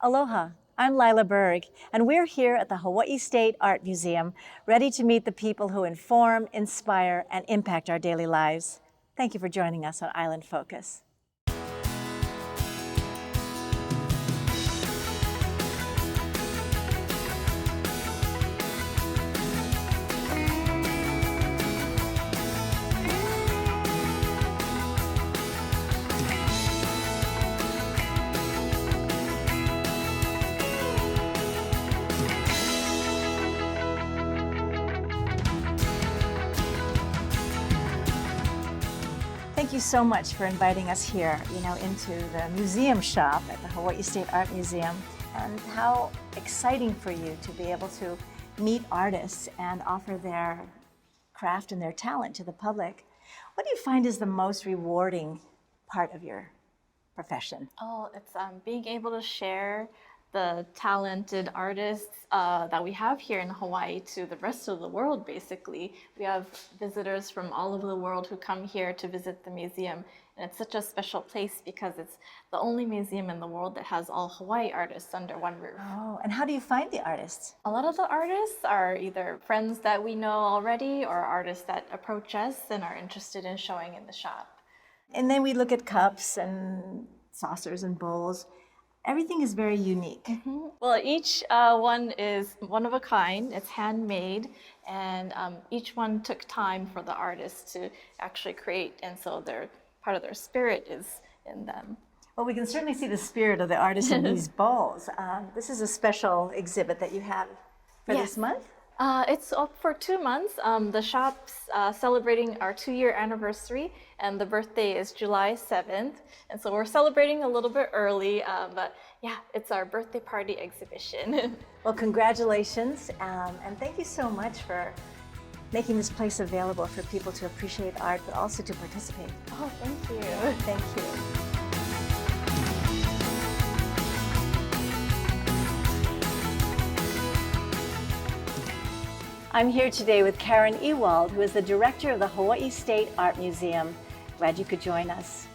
Aloha, I'm Lyla Berg, and we're here at the Hawaiʻi State Art Museum, ready to meet the people who inform, inspire, and impact our daily lives. Thank you for joining us on Island Focus. Thank you so much for inviting us here, into the museum shop at the Hawaiʻi State Art Museum, and how exciting for you to be able to meet artists and offer their craft and their talent to the public. What do you find is the most rewarding part of your profession? Oh, it's being able to share the talented artists that we have here in Hawaii to the rest of the world, basically. We have visitors from all over the world who come here to visit the museum. And it's such a special place because it's the only museum in the world that has all Hawaii artists under one roof. Oh, and how do you find the artists? A lot of the artists are either friends that we know already or artists that approach us and are interested in showing in the shop. And then we look at cups and saucers and bowls. Everything is very unique. Mm-hmm. Well, each one is one of a kind. It's handmade, and each one took time for the artists to actually create, and so part of their spirit is in them. Well, we can certainly see the spirit of the artist in these bowls. This is a special exhibit that you have for this month? It's up for 2 months. The shop's celebrating our 2-year anniversary, and the birthday is July 7th. And so we're celebrating a little bit early, but yeah, it's our birthday party exhibition. Well, congratulations, and thank you so much for making this place available for people to appreciate art, but also to participate. Oh, thank you. Thank you. I'm here today with Karen Ewald, who is the director of the Hawaiʻi State Art Museum. Glad you could join us.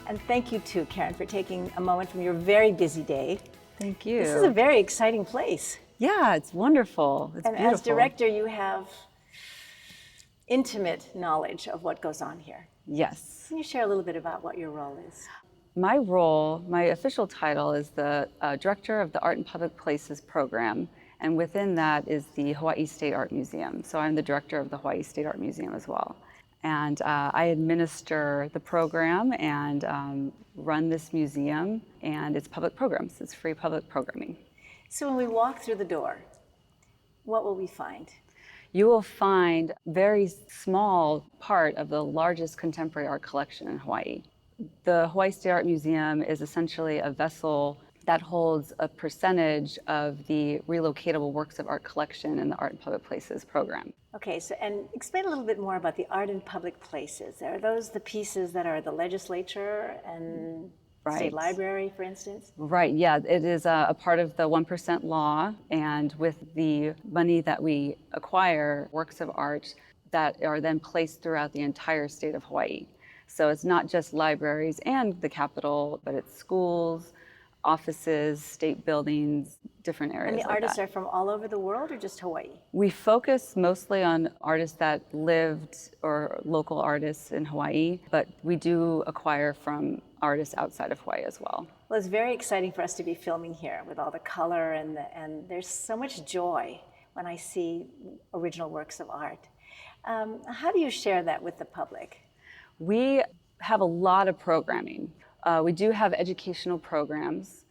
And thank you too, Karen, for taking a moment from your very busy day. Thank you. This is a very exciting place. Yeah, it's wonderful. It's beautiful. As director, you have intimate knowledge of what goes on here. Yes. Can you share a little bit about what your role is? My role, my official title is the director of the Art in Public Places program. And within that is the Hawaiʻi State Art Museum. So I'm the director of the Hawaiʻi State Art Museum as well. And I administer the program and run this museum and its public programs. It's free public programming. So when we walk through the door, what will we find? You will find a very small part of the largest contemporary art collection in Hawaii. The Hawaiʻi State Art Museum is essentially a vessel that holds a percentage of the relocatable works of art collection in the Art in Public Places program. Okay, so and explain a little bit more about the Art in Public Places. Are those the pieces that are the legislature and state library, for instance? Right, yeah, it is a part of the 1% law, and with the money that we acquire, works of art that are then placed throughout the entire state of Hawaii. So it's not just libraries and the Capitol, but it's schools, offices, state buildings, different areas. And the like artists that. are from all over the world or just Hawaii? We focus mostly on artists that lived or local artists in Hawaii, but we do acquire from artists outside of Hawaii as well. Well, it's very exciting for us to be filming here with all the color and there's so much joy when I see original works of art. How do you share that with the public? We have a lot of programming. We do have educational programs.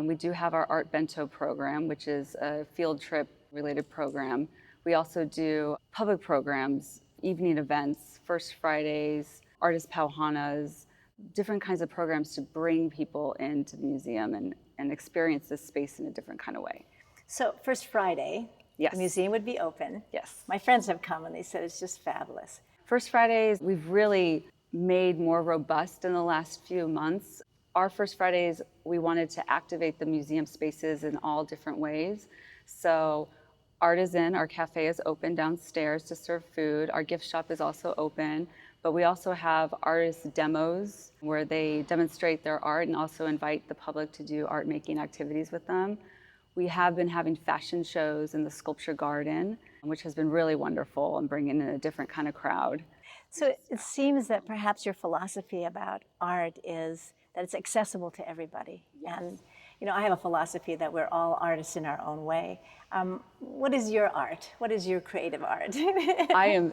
We do have our Art Bento program, which is a field trip related program. We also do public programs, evening events, First Fridays, artist pauhanas, different kinds of programs to bring people into the museum and experience this space in a different kind of way. So First Friday, yes. The museum would be open. Yes. My friends have come and they said it's just fabulous. First Fridays, we've really made more robust in the last few months. Our First Fridays, we wanted to activate the museum spaces in all different ways. So Artisan, our cafe, is open downstairs to serve food. Our gift shop is also open, But we also have artist demos where they demonstrate their art and also invite the public to do art making activities with them. We have been having fashion shows in the sculpture garden, which has been really wonderful and bringing in a different kind of crowd. So it seems that perhaps your philosophy about art is that it's accessible to everybody. Yes. And you know, I have a philosophy that we're all artists in our own way. What is your art? What is your creative art? I am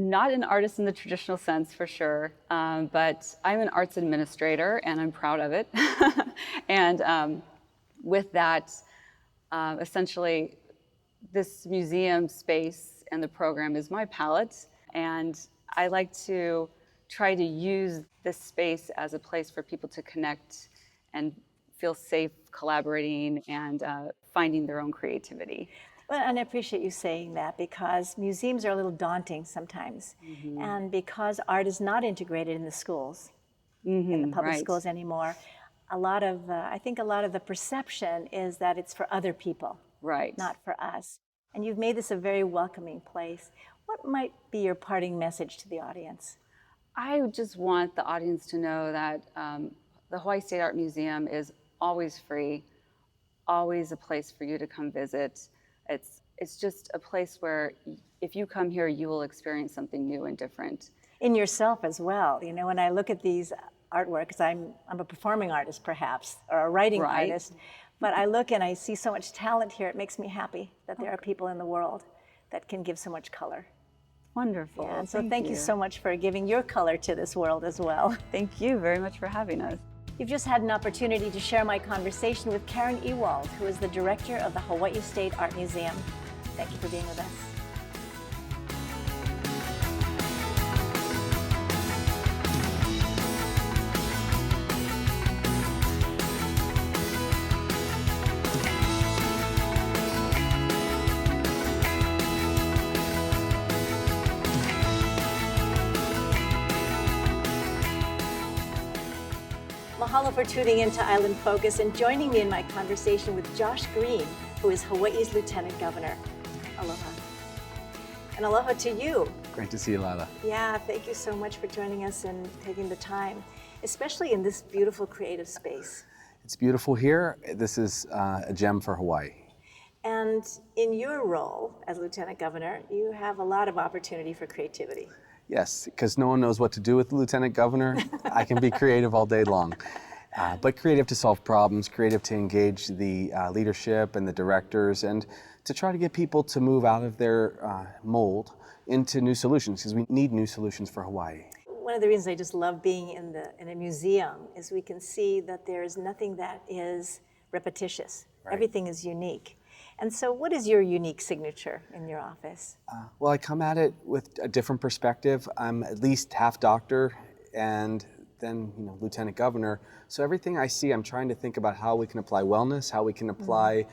not an artist in the traditional sense, for sure, but I'm an arts administrator, and I'm proud of it. And with that, essentially, this museum space and the program is my palette, and I like to try to use this space as a place for people to connect and feel safe collaborating and finding their own creativity. Well, and I appreciate you saying that, because museums are a little daunting sometimes. And because art is not integrated in the schools, in the public right. schools anymore, I think a lot of the perception is that it's for other people, Right. not for us. And you've made this a very welcoming place. What might be your parting message to the audience? I just want the audience to know that the Hawaiʻi State Art Museum is always free, always a place for you to come visit. It's just a place where if you come here, you will experience something new and different. In yourself as well. You know, when I look at these artworks, I'm a performing artist perhaps, or a writing Right. artist, but I look and I see so much talent here. It makes me happy that there are people in the world that can give so much color. Wonderful. Yeah, and so thank you so much for giving your color to this world as well. Thank you very much for having us. You've just had an opportunity to share my conversation with Karen Ewald, who is the director of the Hawaiʻi State Art Museum. Thank you for being with us. Mahalo for tuning in to Island Focus and joining me in my conversation with Josh Green, who is Hawaii's Lieutenant Governor. Aloha. And aloha to you. Great to see you, Lyla. Yeah, thank you so much for joining us and taking the time, especially in this beautiful creative space. It's beautiful here. This is a gem for Hawaii. And in your role as Lieutenant Governor, you have a lot of opportunity for creativity. Yes, because no one knows what to do with the Lieutenant Governor. I can be creative all day long. But creative to solve problems, creative to engage the leadership and the directors, and to try to get people to move out of their mold into new solutions, because we need new solutions for Hawaii. One of the reasons I just love being in a museum is we can see that there is nothing that is repetitious. Right. Everything is unique. And so what is your unique signature in your office? Well, I come at it with a different perspective. I'm at least half doctor and then Lieutenant Governor. So everything I see, I'm trying to think about how we can apply wellness, how we can apply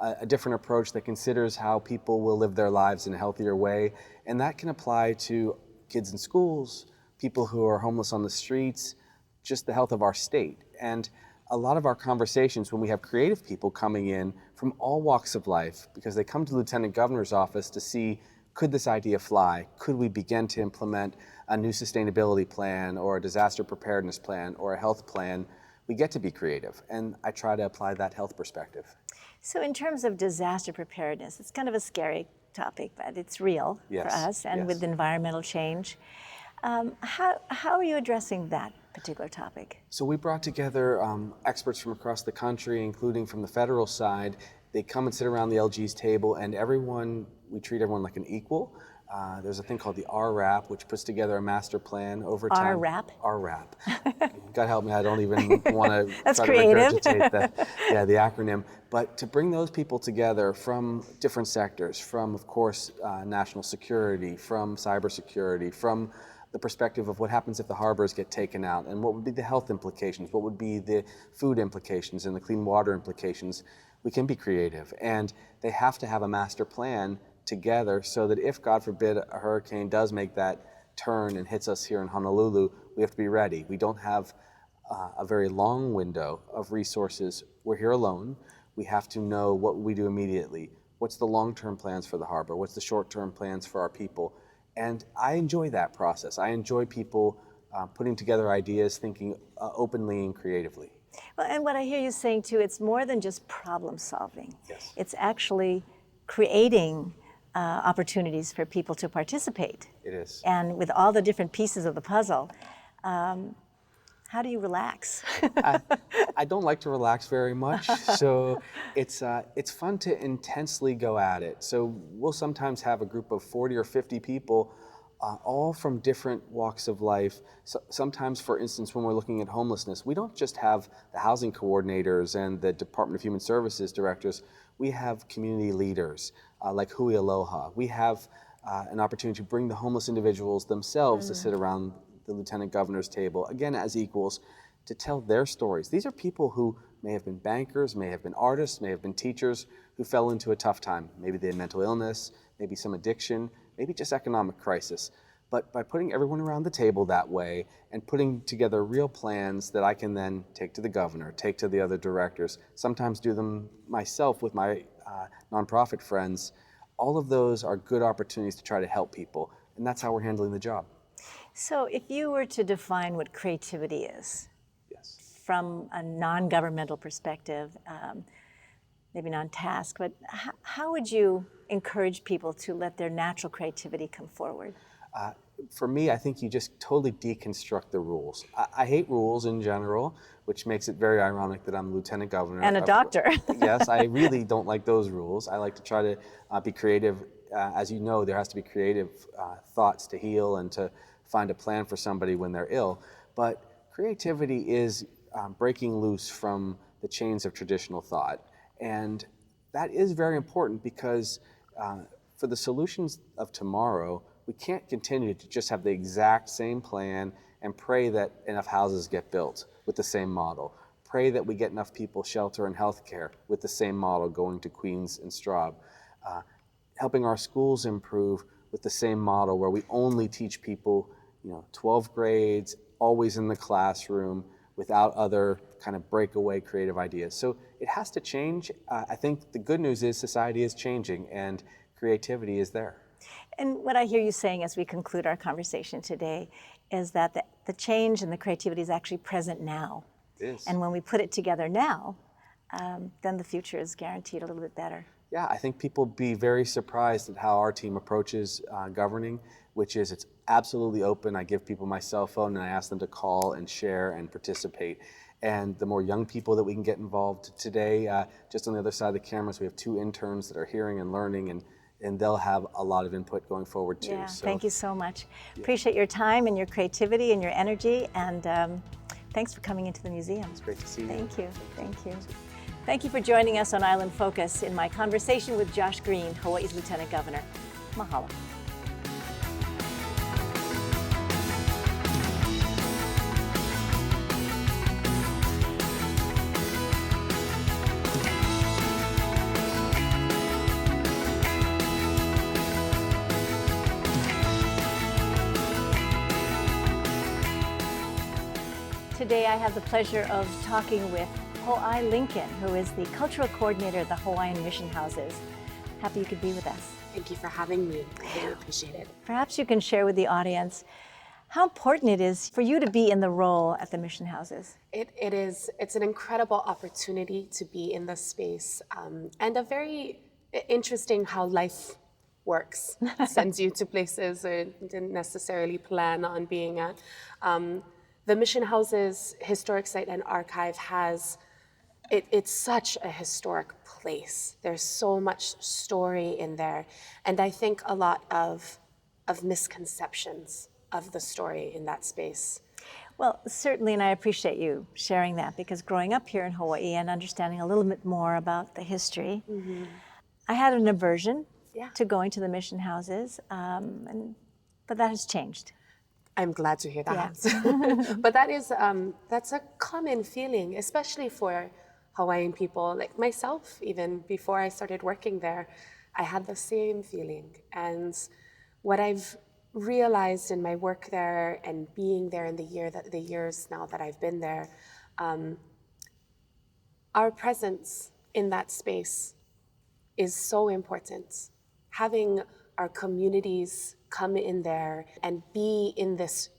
a different approach that considers how people will live their lives in a healthier way. And that can apply to kids in schools, people who are homeless on the streets, just the health of our state. And a lot of our conversations when we have creative people coming in from all walks of life, because they come to the Lieutenant Governor's office to see, could this idea fly? Could we begin to implement a new sustainability plan or a disaster preparedness plan or a health plan? We get to be creative, and I try to apply that health perspective. So in terms of disaster preparedness, it's kind of a scary topic, but it's real for us, and with environmental change. How are you addressing that particular topic? So we brought together experts from across the country, including from the federal side. They come and sit around the LG's table, and we treat everyone like an equal. There's a thing called the RRAP, which puts together a master plan over time. RRAP? RRAP. God help me, I don't even want to That's try creative. to regurgitate the acronym. But to bring those people together from different sectors, from, of course, national security, from cybersecurity, from the perspective of what happens if the harbors get taken out, and what would be the health implications, what would be the food implications and the clean water implications. We can be creative, and they have to have a master plan together so that if, God forbid, a hurricane does make that turn and hits us here in Honolulu, we have to be ready. We don't have a very long window of resources. We're here alone. We have to know what we do immediately. What's the long-term plans for the harbor? What's the short-term plans for our people? And I enjoy that process. I enjoy people putting together ideas, thinking openly and creatively. Well, and what I hear you saying too, it's more than just problem solving. Yes. It's actually creating opportunities for people to participate. It is. And with all the different pieces of the puzzle, how do you relax? I don't like to relax very much, so it's fun to intensely go at it. So we'll sometimes have a group of 40 or 50 people, all from different walks of life. So sometimes, for instance, when we're looking at homelessness, we don't just have the housing coordinators and the Department of Human Services directors. We have community leaders like Hui Aloha. We have an opportunity to bring the homeless individuals themselves to sit around the Lieutenant Governor's table, again as equals, to tell their stories. These are people who may have been bankers, may have been artists, may have been teachers, who fell into a tough time. Maybe they had mental illness, maybe some addiction, maybe just economic crisis. But by putting everyone around the table that way and putting together real plans that I can then take to the governor, take to the other directors, sometimes do them myself with my nonprofit friends, all of those are good opportunities to try to help people. And that's how we're handling the job. So if you were to define what creativity is, Yes. from a non-governmental perspective, maybe non-task, but how would you encourage people to let their natural creativity come forward? For me, I think you just totally deconstruct the rules. I hate rules in general, which makes it very ironic that I'm lieutenant governor. And a doctor. Yes, I really don't like those rules. I like to try to be creative. As you know, there has to be creative thoughts to heal and to find a plan for somebody when they're ill. But creativity is breaking loose from the chains of traditional thought. And that is very important because for the solutions of tomorrow, we can't continue to just have the exact same plan and pray that enough houses get built with the same model. Pray that we get enough people shelter and health care with the same model going to Queens and Straub. Helping our schools improve with the same model where we only teach people 12 grades, always in the classroom, without other kind of breakaway creative ideas. So it has to change. I think the good news is society is changing and creativity is there. And what I hear you saying as we conclude our conversation today is that the change and the creativity is actually present now. It is. And when we put it together now, then the future is guaranteed a little bit better. Yeah, I think people be very surprised at how our team approaches governing, which is it's absolutely open. I give people my cell phone and I ask them to call and share and participate. And the more young people that we can get involved today, just on the other side of the cameras, we have 2 interns that are hearing and learning, and they'll have a lot of input going forward too. Yeah, So, thank you so much. Appreciate your time and your creativity and your energy, and thanks for coming into the museum. It's great to see you. Thank you, thank you. Thank you for joining us on Island Focus in my conversation with Josh Green, Hawaii's Lieutenant Governor. Mahalo. Today I have the pleasure of talking with Ho'ai Lincoln, who is the cultural coordinator at the Hawaiian Mission Houses. Happy you could be with us. Thank you for having me. I really appreciate it. Perhaps you can share with the audience how important it is for you to be in the role at the Mission Houses. It's an incredible opportunity to be in this space, and a very interesting how life works. Sends you to places you didn't necessarily plan on being at. The Mission Houses Historic Site and Archive it's such a historic place. There's so much story in there. And I think a lot of misconceptions of the story in that space. Well, certainly, and I appreciate you sharing that, because growing up here in Hawaii and understanding a little bit more about the history, I had an aversion to going to the Mission Houses, but that has changed. I'm glad to hear that. Yeah. But that's a common feeling, especially for Hawaiian people, like myself. Even before I started working there, I had the same feeling. And what I've realized in my work there and being there in the years now that I've been there, our presence in that space is so important. Having our communities come in there and be in this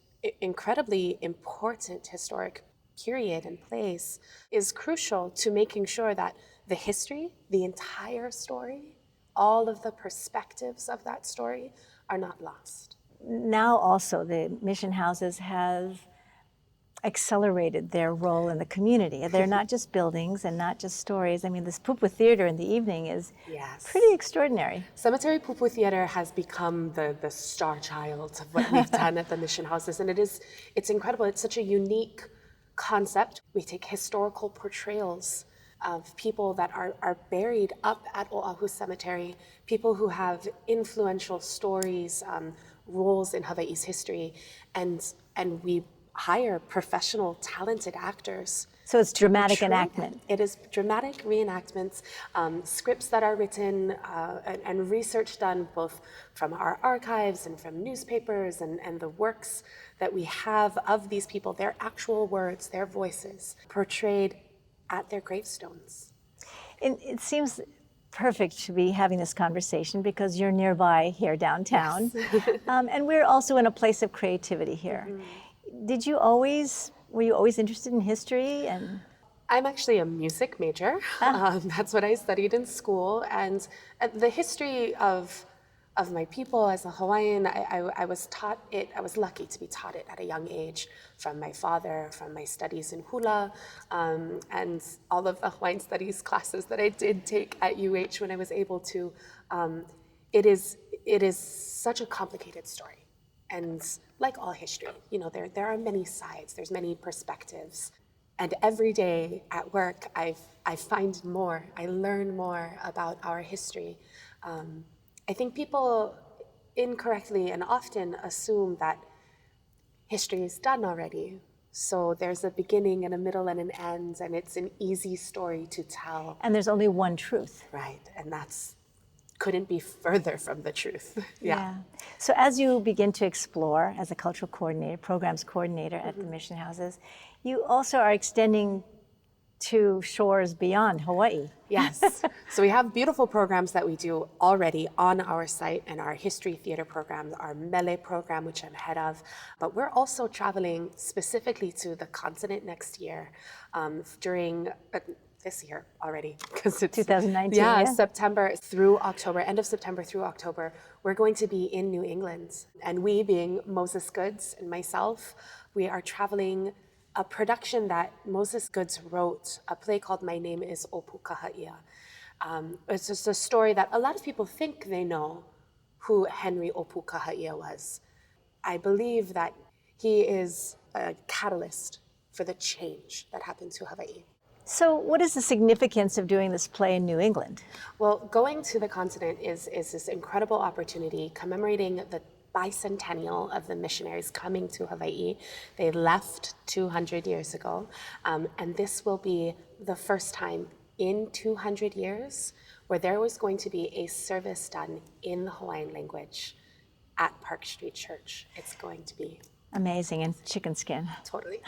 incredibly important historic period and place is crucial to making sure that the history, the entire story, all of the perspectives of that story are not lost. Now also the mission houses have accelerated their role in the community. They're not just buildings and not just stories. I mean, this Pupu Theater in the evening is pretty extraordinary. Cemetery Pupu Theater has become the star child of what we've done at the mission houses, and it's incredible. It's such a unique concept. We take historical portrayals of people that are buried up at Oʻahu Cemetery, people who have influential stories, roles in Hawaii's history, and we hire professional, talented actors. So it's dramatic enactment. It is dramatic reenactments, scripts that are written and research done both from our archives and from newspapers and the works that we have of these people, their actual words, their voices, portrayed at their gravestones. It seems perfect to be having this conversation because you're nearby here downtown. Yes. And we're also in a place of creativity here. Were you always interested in history? And I'm actually a music major. That's what I studied in school. And the history of my people as a Hawaiian, I was taught it, I was lucky to be taught it at a young age from my father, from my studies in hula, and all of the Hawaiian studies classes that I did take at UH when I was able to. It is such a complicated story. And like all history, there are many sides, there's many perspectives. And every day at work, I find more, I learn more about our history. I think people incorrectly and often assume that history is done already. So there's a beginning and a middle and an end, and it's an easy story to tell. And there's only one truth. Right, and couldn't be further from the truth. Yeah. So as you begin to explore as a cultural coordinator, programs coordinator at the mission houses, you also are extending to shores beyond Hawaii. Yes. So we have beautiful programs that we do already on our site, and our history theater program, our Mele program, which I'm head of. But we're also traveling specifically to the continent next year during this year already, because it's 2019. Yeah, September through October, end of September through October, we're going to be in New England. And we, being Moses Goods and myself, we are traveling a production that Moses Goods wrote, a play called My Name is Ōpukaha'ia. It's just a story that a lot of people think they know who Henry Ōpukaha'ia was. I believe that he is a catalyst for the change that happened to Hawaii. So what is the significance of doing this play in New England? Well, going to the continent is this incredible opportunity commemorating the bicentennial of the missionaries coming to Hawaii. They left 200 years ago, and this will be the first time in 200 years where there was going to be a service done in the Hawaiian language at Park Street Church. It's going to be amazing, and chicken skin. Totally.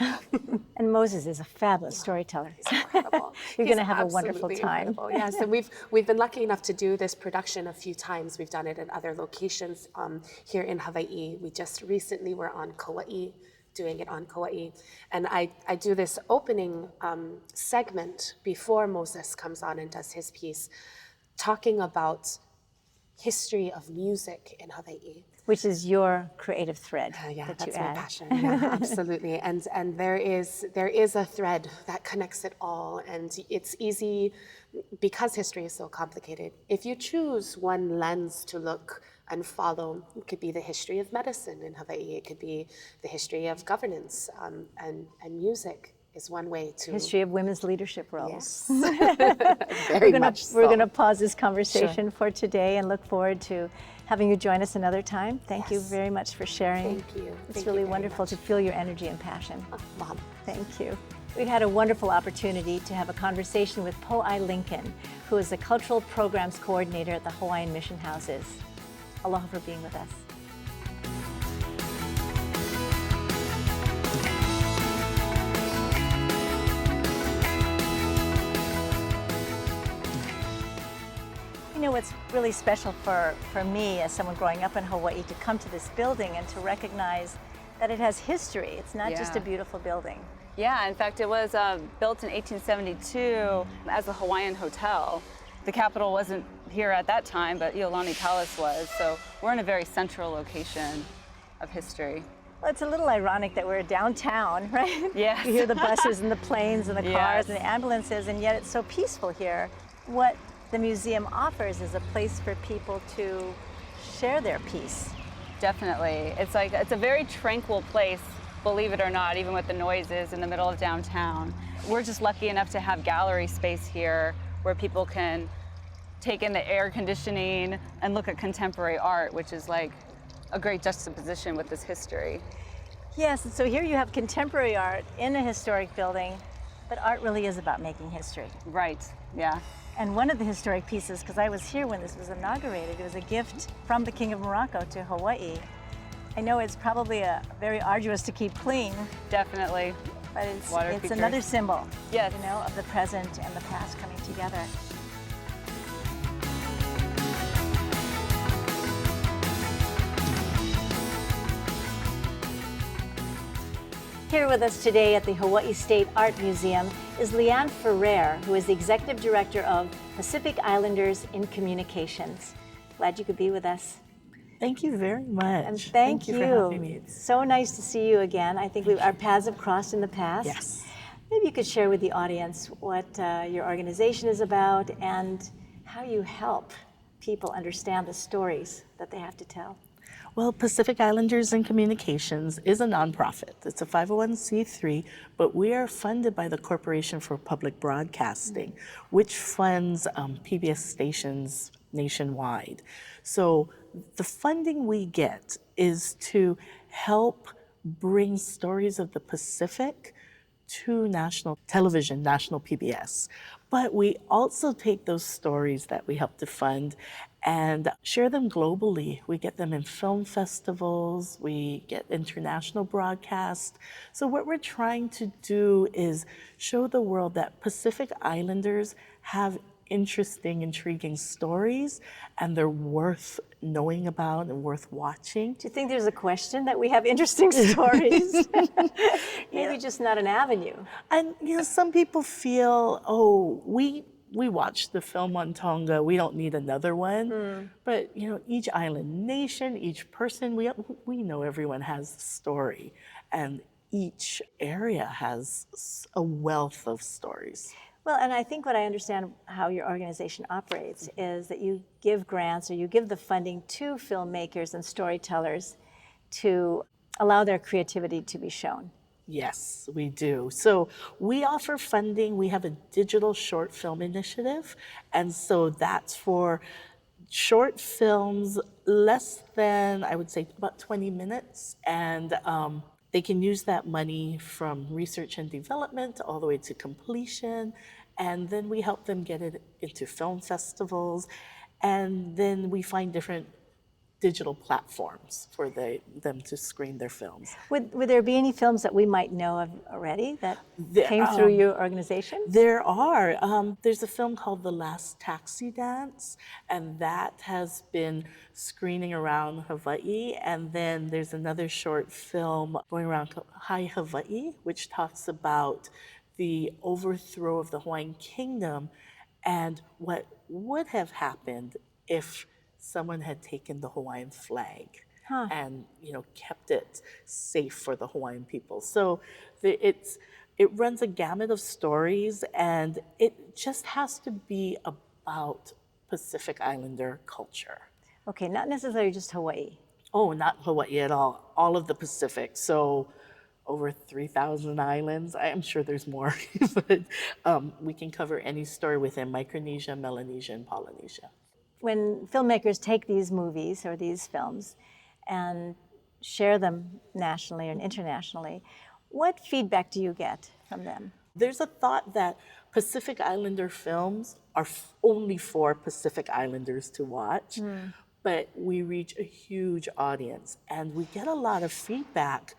And Moses is a fabulous storyteller. He's incredible. You're going to have a wonderful time. Incredible. Yes, and we've been lucky enough to do this production a few times. We've done it at other locations here in Hawaii. We just recently were on Kauai, doing it on Kauai. And I do this opening segment before Moses comes on and does his piece, talking about history of music in Hawaii. Which is your creative thread yeah, that that's you my add. passion. Yeah, absolutely. And there is a thread that connects it all. And it's easy because history is so complicated. If you choose one lens to look and follow, it could be the history of medicine in Hawaii. It could be the history of governance, and music is one way to. History of women's leadership roles. Yes. Very much so. We're going to pause this conversation for today and look forward to having you join us another time. Thank you very much for sharing. Thank you. It's really wonderful to feel your energy and passion. Oh, Mom. Thank you. We've had a wonderful opportunity to have a conversation with Po'ai Lincoln, who is the Cultural Programs Coordinator at the Hawaiian Mission Houses. Aloha for being with us. know, what's really special for me as someone growing up in Hawaii to come to this building and to recognize that it has history. It's not just a beautiful building. Yeah, in fact, it was built in 1872 as a Hawaiian hotel. The capital wasn't here at that time, but Iolani Palace was, so we're in a very central location of history. Well, it's a little ironic that we're downtown, right? Yes. You hear the buses and the planes and the cars Yes. and the ambulances, and yet it's so peaceful here. What the museum offers is a place for people to share their peace. Definitely. It's a very tranquil place, believe it or not, even with the noises in the middle of downtown. We're just lucky enough to have gallery space here where people can take in the air conditioning and look at contemporary art, which is like a great juxtaposition with this history. Yes, and so here you have contemporary art in a historic building, but art really is about making history. Right, yeah. And one of the historic pieces, because I was here when this was inaugurated, it was a gift from the King of Morocco to Hawaii. I know it's probably very arduous to keep clean, Definitely. but it's Water features. another symbol, Yes. you know, of the present and the past coming together. Here with us today at the Hawaiʻi State Art Museum is Leanne Ferrer, who is the Executive Director of Pacific Islanders in Communications. Glad you could be with us. Thank you very much. And thank you. for having me. It's so nice to see you again. I think our paths have crossed in the past. Yes. Maybe you could share with the audience what your organization is about and how you help people understand the stories that they have to tell. Well, Pacific Islanders in Communications is a nonprofit. It's a 501c3, but we are funded by the Corporation for Public Broadcasting, which funds PBS stations nationwide. So the funding we get is to help bring stories of the Pacific to national television, national PBS. But we also take those stories that we help to fund and share them globally. We get them in film festivals, we get international broadcasts. So what we're trying to do is show the world that Pacific Islanders have interesting, intriguing stories, and they're worth knowing about and worth watching. Do you think there's a question that we have interesting stories? Maybe just not an avenue. And you know, some people feel, oh, we watched the film on Tonga, we don't need another one. But you know, each island nation, each person, we know everyone has a story, and each area has a wealth of stories. Well, and I think what I understand how your organization operates is that you give grants or you give the funding to filmmakers and storytellers to allow their creativity to be shown. Yes, we do. So we offer funding. We have a digital short film initiative. And so that's for short films less than, I would say, about 20 minutes. And they can use that money from research and development all the way to completion. And then we help them get it into film festivals. And then we find different digital platforms for them to screen their films. Would there be any films that we might know of already that There, came through your organization? There are. There's a film called The Last Taxi Dance, and that has been screening around Hawaii. And then there's another short film going around called Hi Hawaii, which talks about the overthrow of the Hawaiian Kingdom and what would have happened if someone had taken the Hawaiian flag and kept it safe for the Hawaiian people. So it runs a gamut of stories, and it just has to be about Pacific Islander culture. Okay, not necessarily just Hawaii. Oh, not Hawaii at all of the Pacific. So over 3,000 islands. I'm sure there's more, but we can cover any story within Micronesia, Melanesia, and Polynesia. When filmmakers take these movies or these films and share them nationally and internationally, what feedback do you get from them? There's a thought that Pacific Islander films are only for Pacific Islanders to watch, but we reach a huge audience, and we get a lot of feedback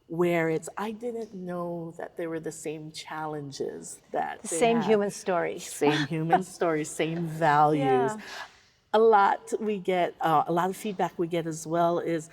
where it's, I didn't know that there were the same challenges that The same human stories. Same human stories, same values. Yeah. A lot of feedback we get as well is,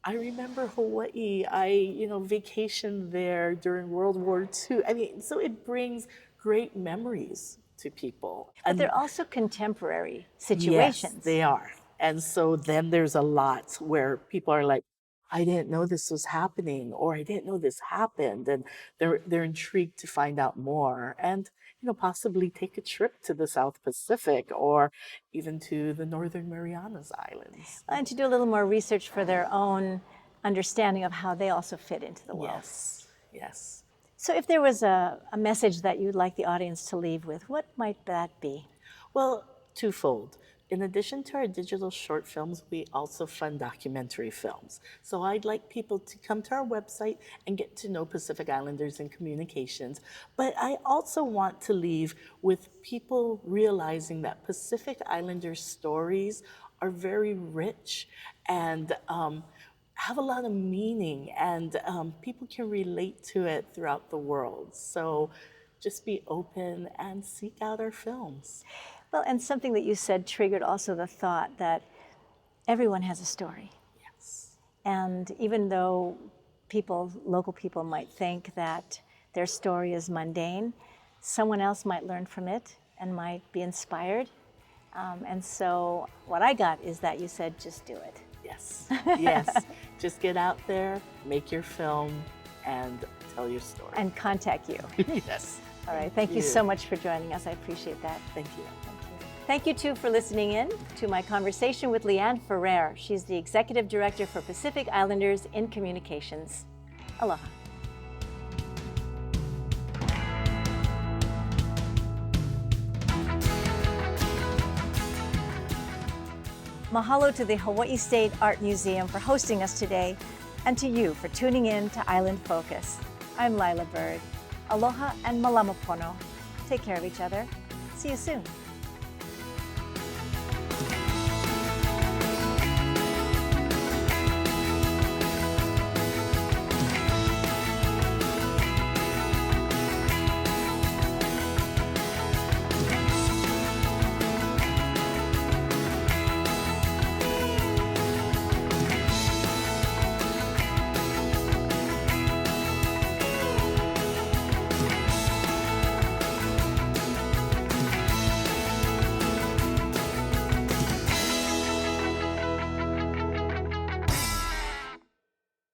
I remember Hawaii. I, vacationed there during World War II. I mean, so it brings great memories to people. But they're also contemporary Yes, situations. they are. And so then there's a lot where people are like, I didn't know this was happening, or I didn't know this happened, and they're intrigued to find out more, and possibly take a trip to the South Pacific or even to the Northern Marianas Islands. And to do a little more research for their own understanding of how they also fit into the world. Yes. So if there was a message that you'd like the audience to leave with, what might that be? Well, twofold. In addition to our digital short films, we also fund documentary films. So I'd like people to come to our website and get to know Pacific Islanders in communications. But I also want to leave with people realizing that Pacific Islanders stories are very rich and have a lot of meaning, and people can relate to it throughout the world. So just be open and seek out our films. Well, and something that you said triggered also the thought that everyone has a story. Yes. And even though local people might think that their story is mundane, someone else might learn from it and might be inspired. And so what I got is that you said, just do it. Yes. Just get out there, make your film, and tell your story. And contact you. Yes. All right. Thank you so much for joining us. I appreciate that. Thank you. Thank you, too, for listening in to my conversation with Leanne Ferrer. She's the Executive Director for Pacific Islanders in Communications. Aloha. Mahalo to the Hawaiʻi State Art Museum for hosting us today, and to you for tuning in to Island Focus. I'm Lyla Berg. Aloha and malama pono. Take care of each other. See you soon.